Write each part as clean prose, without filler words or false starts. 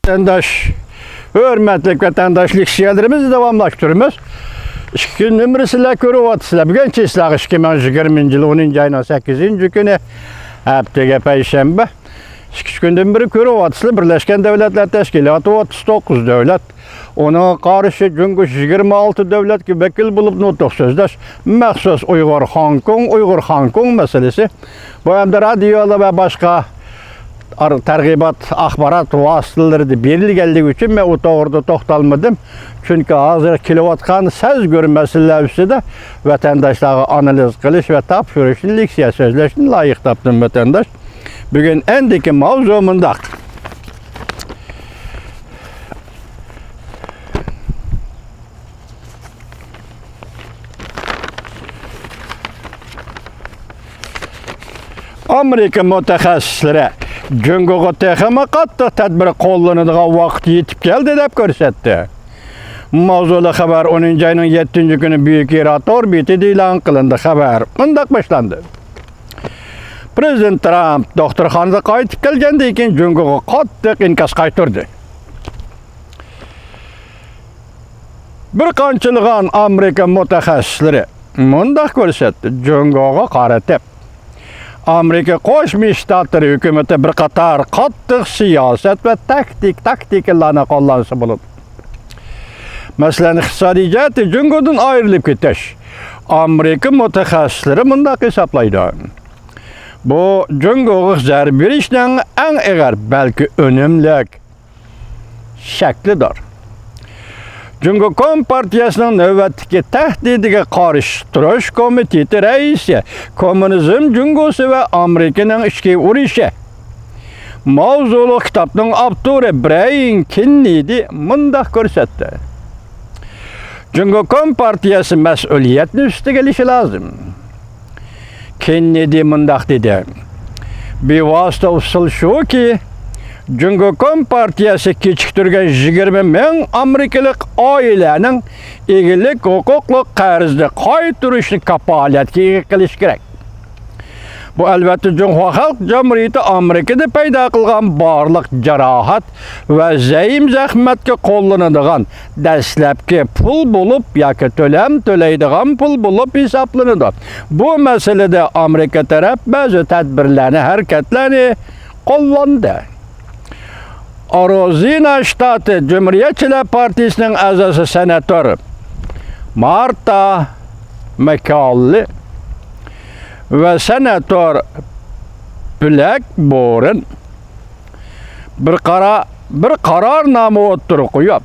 Vatandaş, hürmetlik vatandaşlık siyerlerimizi devamlaştırıyoruz. İki nömrəsilə görüyorsunuz. Bugün çizgiler 2020 yılı 10. ayının 8. günü haftaga Perşembe. İki günden beri görüyorsunuz. Birleşken Devletler Teşkilatı 39 devlet. Ona karşı çünkü 26 devlet ki vekil bulup notuk sözleş. Məxsus Uygur Hong Kong meselesi. Bu hem de radyoda ve başka tergibat, axbarat vasıtaları da berilgeldiği için ben o doğruda toxtalmadım. Çünkü hazır kilovatkan söz görmesiyle de vatandaşlara analiz kılış ve tapşırışın leksiya sözleşini layık taptım vatandaş. Bugün endeki mavzumunda Amerika mütehassisleri Cüngü'ye texime qattiq tadbir qo'llanadigan vaqt yetib keldi deb ko'rsatdi. Mavzuli xabar 10 ayının 7. günü Büyük Yer orbitida e'lon qilindi. Xabar mundaq boshlandi. Prezident Trump doktorxonadan qaytib kelgandan keyin Cüngü'ye qattiq inkas qaytardi. Bir qanchilg'an Amerika mutaxassislari mundaq ko'rsatdi. Cüngü'ye qaratib Amerika Qo'shma Shtatlari hukumati bir qator qattiq siyosat va taktikalarni qo'llansa bo'ladi. Masalan, iqtisodiy jihatdan Cüngü'dan ayrilib ketish. Amerika mutaxassislari bundaq hisoblaydi. Bu Cüngü'ye zarb berishning eng og'ir, balki unumli shaklidir. Cüngü Kompartiyasının növbətdəki təhdidiga qarşı turuş komiteti reisi, Komünizm Cüngüsü ve Amerikanın içki uruşu. Mavzulu kitabının avtoru Brian Kennedy mundaq ko'rsatdi. Cüngü Kompartiyası mas'uliyatni üstüge gelishi lazım. Kennedy mundaq dedi. Bevosita usul şu ki, Cüngü Kompartiyası kechiktirgan 20 ming Amerikalik oilaning egilik huquqli qarzni qaytarishni kapolatga qilish kerak. Bu albatta Cumhur Halk Cumhuriyeti Amerikada paydo qilgan barliq jarohat va zaim zahmatga qo'llanadigan dastlabki pul bo'lib yoki to'laydigan pul bo'lib hisoblanadi. Bu masalada Amerika taraf ba'zi tadbirlarni, harakatlarni qo'llandi. Arizona shtati Cumhuriyetçiler Partisining a'zosi senator Marta McCauley ve senator Blackburn bir qarornoma o'tirib qo'yib,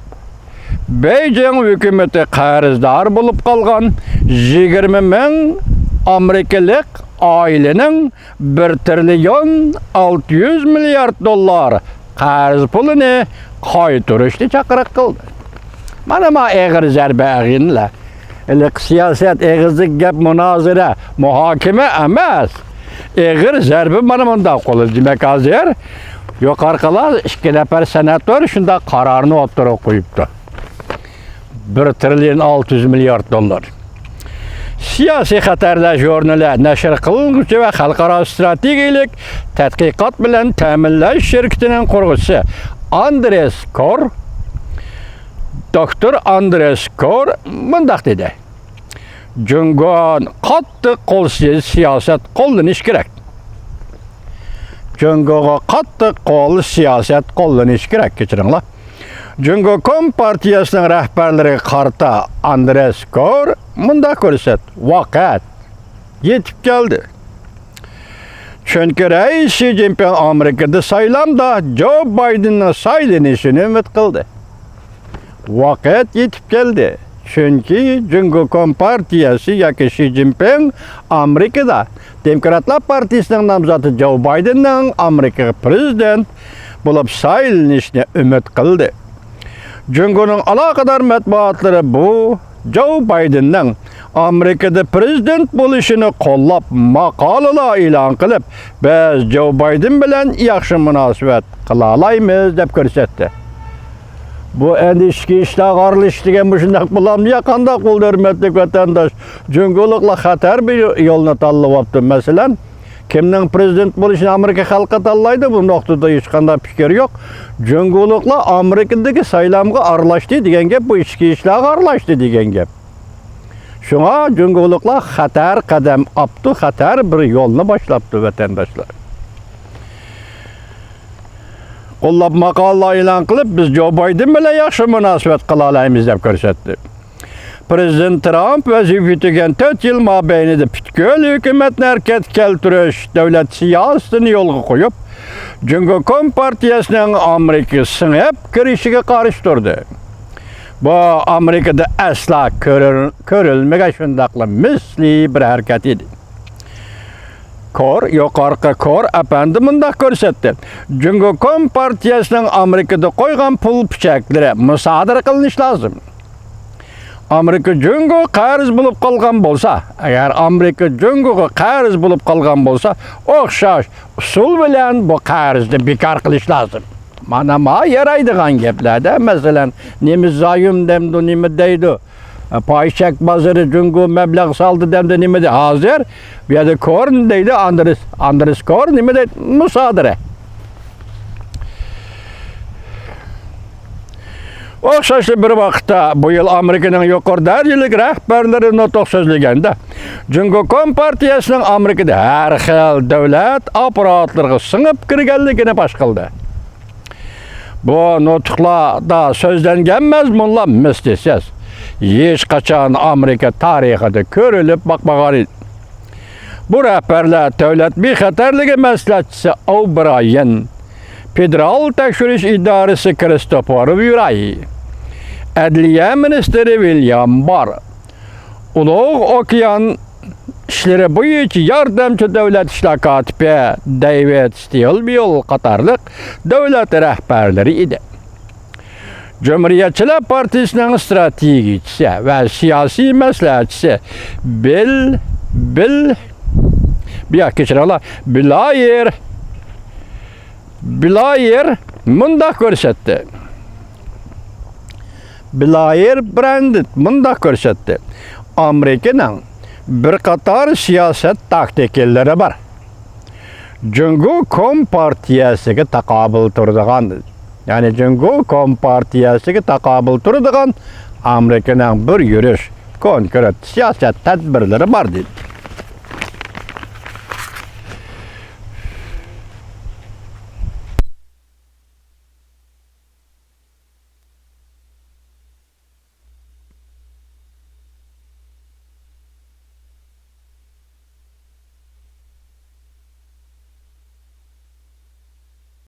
Beijing hukumati qarzdor bo'lib qolgan 20 ming Amerikalik oilaning 1 trillion 600 milyard dollar qarz pulini qaytarishni chaqiriq qildi. Mana bu og'ir zarba ag'inlar. Siyosat eg'izlik gap munozara, muhokama emas. Og'ir zarba mana bunda qo'ldi. Demak, hozir yuqorqilar 2 nafar senator shunda qarorni o'tirib qo'yibdi. 1 trillion 600 milyard dollar. Siyosiy xatarlar jurnali nashr qiluvchi va xalqaro strategik tadqiqot bilan ta'minlash shirkatining qurg'uvchisi Andres Kor, doktor Andres Kor mundaq dedi. Cüngü'ye qattiq qo'lsiz siyosat qo'llanish kerak. Cüngü'ye qattiq qo'l siyosat qo'llanish kerak, kechiringlar. Cüngü Kompartiyasının rahbarlari qarta Andres Kor mundaq ko'rsatdi. Vaqt yetib keldi. Çünkü reis Xi Jinping Amerikada saylamda Joe Biden'ın saylanishini umid qildi. Vaqt yetib keldi. Çünkü Cüngü Kompartiyası yoki Xi Jinping Amerikada Demokratlar Partisining nomzodi Joe Biden'ning Amerika prezident bo'lib saylanishini umid qildi. Cüngü'nün alakadar matbuatları bu Joe Biden'ning Amerikada prezident bo'lishini qo'llab maqolalar e'lon qilib, biz Joe Biden bilan yaxshi munosabat qila olamiz deb ko'rsatdi. Bu endi ichki ishlar aralashib degan bu shunday bo'lamdi, qanday qo'lda hurmatli vatandosh. Cüngüliklar xatar bir yo'lni tanlayapti. Masalan, Kimning prezident bo'lishini Amerika xalqi tanlaydi. Bu nuqtada hech qanday fikr yo'q. Jungoliklar Amerikadagi saylamga aralashdi degan gap, bu ichki ishlarga aralashdi degan gap. Shunga jungoliklar xatar qadam opti, xatar bir yo'lni boshlabdi vatandoshlar. Qo'llab maqola e'lon qilib, biz Joe Biden bilan yaxshi munosabat qila olamiz deb ko'rsatdi. Prezident Trump vazifa tugagan 4 yil mobaynida butkul hukumatni harakatga keltirish, davlat siyosatini yo'lga qo'yib, Jungo Kompartiyasining Amerikaga singib kirishiga qarshi turdi. Bu Amerikada asla ko'rilmagan shundaqla misli bir harakat edi. Yuqorqi kor apandi bundaq ko'rsatdi. Jungo Kompartiyasining Amerikada qo'ygan pul pichaklari musodara qilinishi lozim. Amerika Jungo qarz bo'lib qolgan bo'lsa, agar Amerika Jungoga qarz bo'lib qolgan bo'lsa, o'xshash usul bilan bu qarzni bekor qilish lozim. Mana yaraydigan gaplarda, masalan, nima zoyim demdi, nima deydi? Paychak bozori Jungo mablag' soldi demdi, nima deydi? Hozir bu yerda Korn deydi, Andres Korn nima deydi? Musodara. O'xshashli bir vaqtda bu yil Amerikaning yuqori darajalik rahbarlari nutq so'zlaganda, Jungo Kompartiyasining Amerikada har xil davlat apparatlariga singib kirganligini pash qildi. Bu nutqlarda so'zlangan mazmunlar mislsiz. Hech qachon Amerika tarixida ko'rilib boqmagan edi. Bu rahbarlar davlat bexatarligi maslahatchisi O'Brien, Federal tekshirish idorasi Christopher Wray, Adliya ministri William Barr, Ulug' okean ishlari bo'yicha yordamchi davlat ishlar kotibi David Stilwell qatorliq davlat rahbarlari edi. Cumhuriyetçiler Partisining strategiyachisi va siyosiy maslahatchisi Blair mundaq ko'rsatdi. Blair Brandit mundaq ko'rsatdi. Amerikaning bir qator siyosat taktikalari bor. Jungo Kompartiyasiga taqobil turadigan, ya'ni Jungo Kompartiyasiga taqobil turadigan Amerikaning bir yurish konkret siyosat tadbirlari bor dedi.